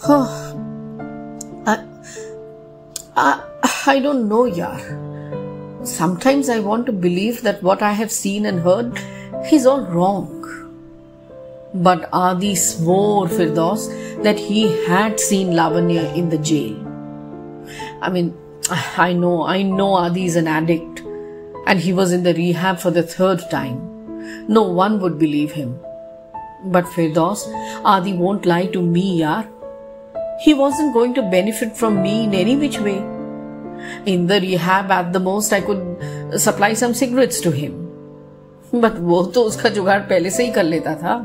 I, I don't know, yaar. Sometimes I want to believe that what I have seen and heard is all wrong. But Adi swore Firdaus that he had seen Lavanya in the jail. I mean, I know Adi is an addict and he was in the rehab for the 3rd time. No one would believe him. But Firdaus, Adi won't lie to me, yaar. He wasn't going to benefit from me in any which way. In the rehab, at the most, I could supply some cigarettes to him. But वो तो उसका जुगाड़ पहले से ही कर लेता था.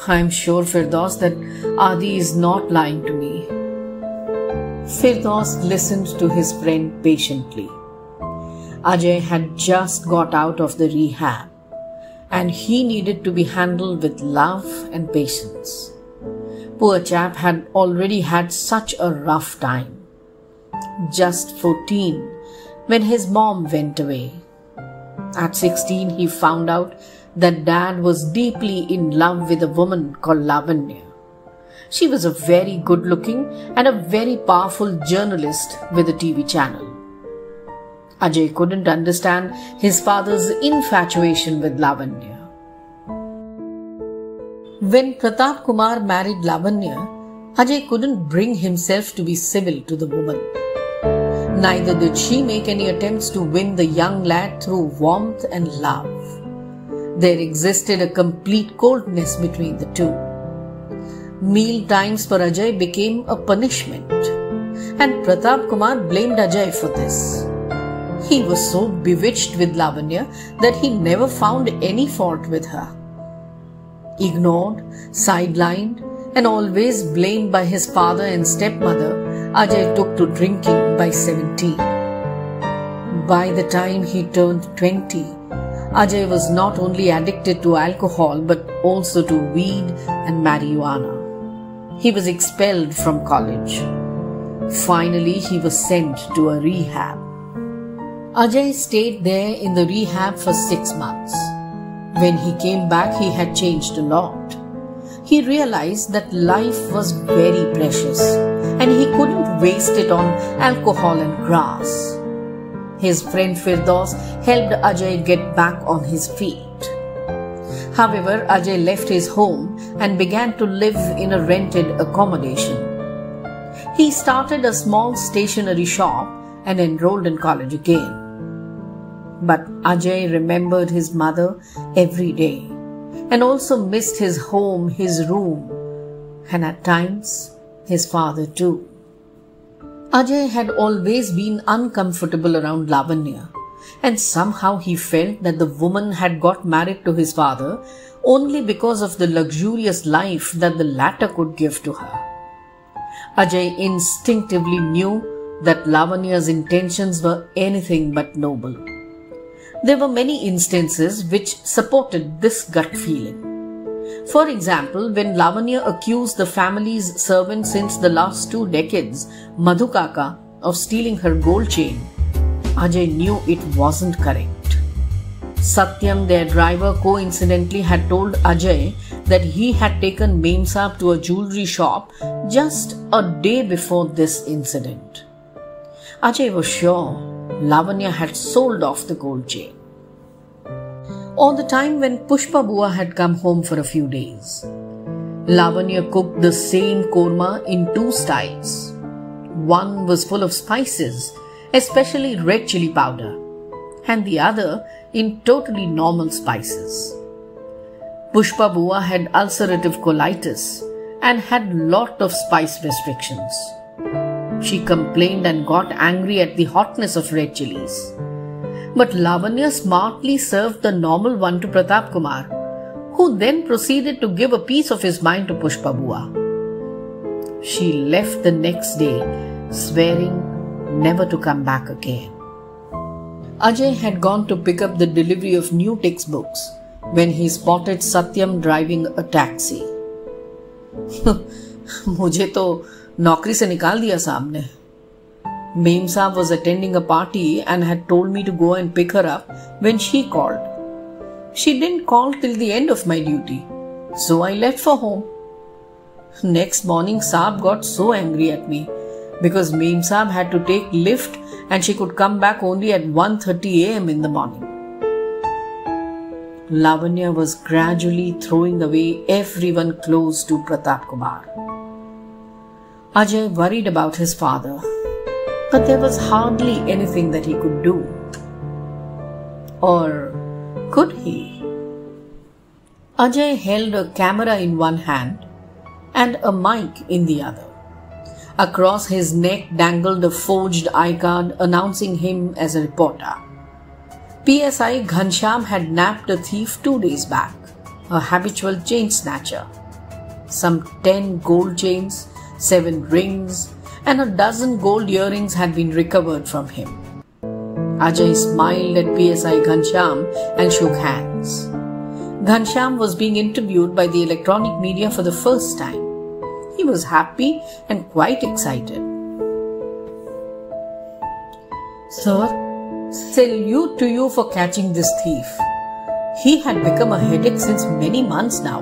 I'm sure, Firdaus, that Adi is not lying to me. Firdaus listened to his friend patiently. Ajay had just got out of the rehab and he needed to be handled with love and patience. Poor chap had already had such a rough time. Just 14 when his mom went away. At 16, he found out that dad was deeply in love with a woman called Lavanya. She was a very good-looking and a very powerful journalist with a TV channel. Ajay couldn't understand his father's infatuation with Lavanya. When Pratap Kumar married Lavanya, Ajay couldn't bring himself to be civil to the woman. Neither did she make any attempts to win the young lad through warmth and love. There existed a complete coldness between the two. Meal times for Ajay became a punishment, and Pratap Kumar blamed Ajay for this. He was so bewitched with Lavanya that he never found any fault with her. Ignored, sidelined, and always blamed by his father and stepmother, Ajay took to drinking by 17. By the time he turned 20, Ajay was not only addicted to alcohol but also to weed and marijuana. He was expelled from college. Finally, he was sent to a rehab. Ajay stayed there in the rehab for 6 months. When he came back, he had changed a lot. He realized that life was very precious and he couldn't waste it on alcohol and grass. His friend Firdaus helped Ajay get back on his feet. However, Ajay left his home and began to live in a rented accommodation. He started a small stationery shop and enrolled in college again. But Ajay remembered his mother every day and also missed his home, his room, and at times his father too. Ajay had always been uncomfortable around Lavanya, and somehow he felt that the woman had got married to his father only because of the luxurious life that the latter could give to her. Ajay instinctively knew that Lavanya's intentions were anything but noble. There were many instances which supported this gut feeling. For example, when Lavanya accused the family's servant since the last 2 decades, Madhu Kaka, of stealing her gold chain, Ajay knew it wasn't correct. Satyam, their driver, coincidentally had told Ajay that he had taken Mem Saab to a jewelry shop just a day before this incident. Ajay was sure Lavanya had sold off the gold chain. On the time when Pushpa Bua had come home for a few days, Lavanya cooked the same korma in 2 styles. One was full of spices, especially red chili powder, and the other in totally normal spices. Pushpa Bua had ulcerative colitis and had lot of spice restrictions. She complained and got angry at the hotness of red chilies. But Lavanya smartly served the normal one to Pratap Kumar, who then proceeded to give a piece of his mind to Pushpa Bua. She left the next day, swearing never to come back again. Ajay had gone to pick up the delivery of new textbooks when he spotted Satyam driving a taxi. मुझे तो नौकरी से निकाल दिया साहब ने. Mem Saab was attending a party and had told me to go and pick her up when she called. She didn't call till the end of my duty, so I left for home. Next morning, Saab got so angry at me because Mem Saab had to take lift and she could come back only at 1:30 a.m. in the morning. Lavanya was gradually throwing away everyone close to Pratap Kumar. Ajay worried about his father, but there was hardly anything that he could do. Or could he? Ajay held a camera in one hand and a mic in the other. Across his neck dangled a forged iCard announcing him as a reporter. PSI Ghanshyam had nabbed a thief 2 days back, a habitual chain snatcher. Some 10 gold chains, 7 rings, and a dozen gold earrings had been recovered from him. Ajay smiled at PSI Ghanshyam and shook hands. Ghanshyam was being interviewed by the electronic media for the first time. He was happy and quite excited. "Sir, salute to you for catching this thief. He had become a headache since many months now.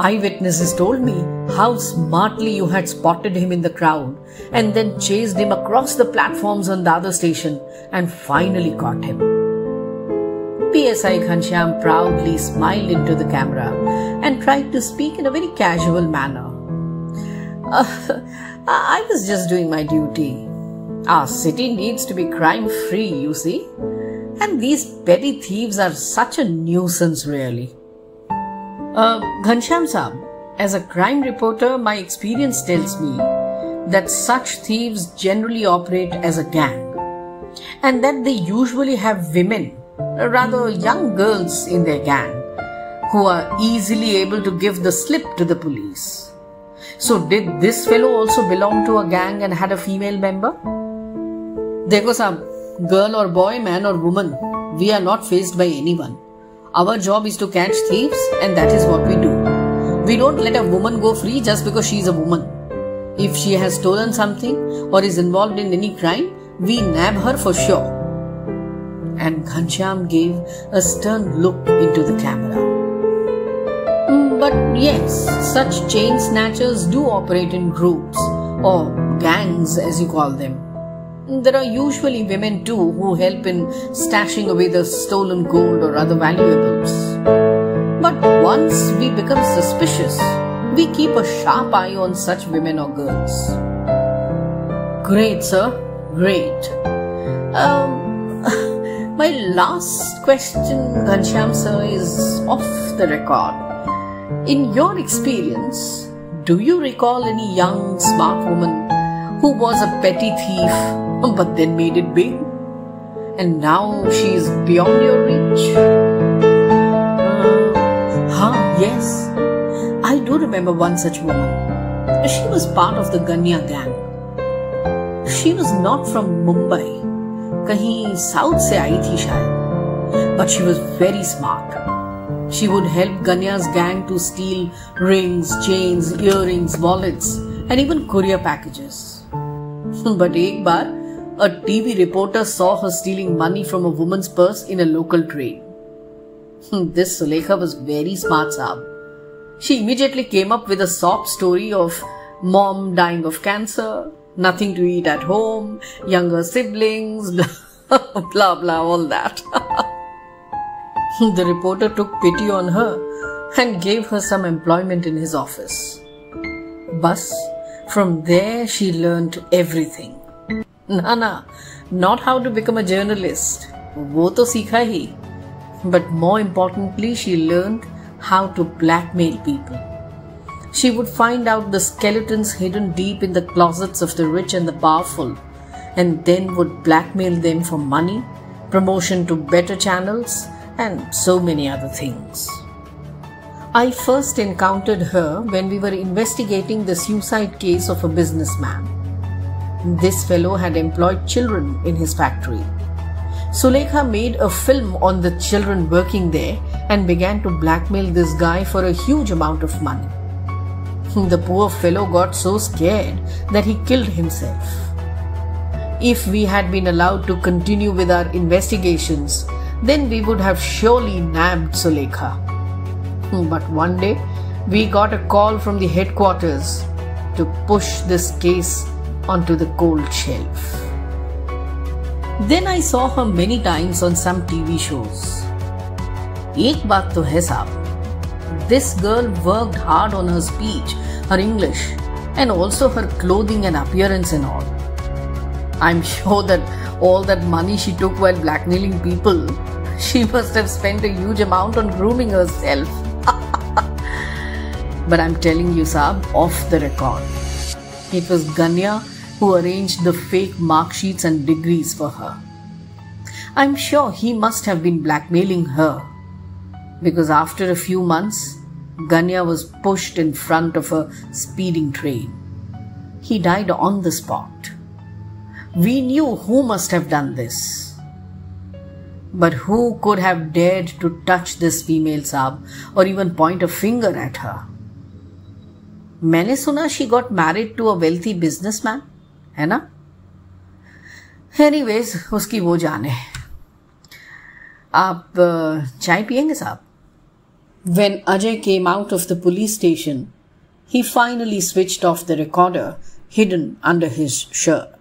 Eyewitnesses told me how smartly you had spotted him in the crowd and then chased him across the platforms on the other station and finally caught him." PSI Ghanshyam proudly smiled into the camera and tried to speak in a very casual manner. I was just doing my duty. Our city needs to be crime-free, you see. And these petty thieves are such a nuisance, really. Ghanshyam Saab, as a crime reporter, my experience tells me that such thieves generally operate as a gang. And that they usually have women, rather young girls in their gang, who are easily able to give the slip to the police. So did this fellow also belong to a gang and had a female member? Dekho Saab, girl or boy, man or woman, we are not faced by anyone. Our job is to catch thieves and that is what we do. We don't let a woman go free just because she is a woman. If she has stolen something or is involved in any crime, we nab her for sure. And Ghanshyam gave a stern look into the camera. But yes, such chain snatchers do operate in groups, or gangs as you call them. There are usually women too who help in stashing away the stolen gold or other valuables. But once we become suspicious, we keep a sharp eye on such women or girls. Great, sir. Great. My last question, Ghanshyam sir, is off the record. In your experience, do you recall any young, smart woman who was a petty thief but then made it big? And now she is beyond your reach? Yes. I do remember one such woman. She was part of the Ganya gang. She was not from Mumbai. Kahin south se aayi thi shayad. But she was very smart. She would help Ganya's gang to steal rings, chains, earrings, wallets, and even courier packages. But ek baar, a TV reporter saw her stealing money from a woman's purse in a local train. This Sulekha was very smart, Saab. She immediately came up with a sob story of mom dying of cancer, nothing to eat at home, younger siblings, blah blah, all that. The reporter took pity on her and gave her some employment in his office. Bas, from there she learnt everything. Na, not how to become a journalist. वो तो सीखा ही. But more importantly, she learned how to blackmail people. She would find out the skeletons hidden deep in the closets of the rich and the powerful, and then would blackmail them for money, promotion to better channels, and so many other things. I first encountered her when we were investigating the suicide case of a businessman. This fellow had employed children in his factory. Sulekha made a film on the children working there and began to blackmail this guy for a huge amount of money. The poor fellow got so scared that he killed himself. If we had been allowed to continue with our investigations, then we would have surely nabbed Sulekha. But one day, We got a call from the headquarters to push this case onto the cold shelf. Then I saw her many times on some TV shows. एक बात तो है साहब, this girl worked hard on her speech, her English, and also her clothing and appearance and all. I'm sure that all that money she took while blackmailing people, she must have spent a huge amount on grooming herself. But I'm telling you, Saab, off the record, it was Ganya who arranged the fake mark sheets and degrees for her. I'm sure he must have been blackmailing her, because after a few months, Ganya was pushed in front of a speeding train. He died on the spot. We knew who must have done this. But who could have dared to touch this female, Saab, or even point a finger at her? मैंने सुना she got married to a wealthy businessman, है ना? Anyways, उसकी वो जाने. आप चाय पिएंगे साहब? When Ajay came out of the police station, he finally switched off the recorder hidden under his shirt.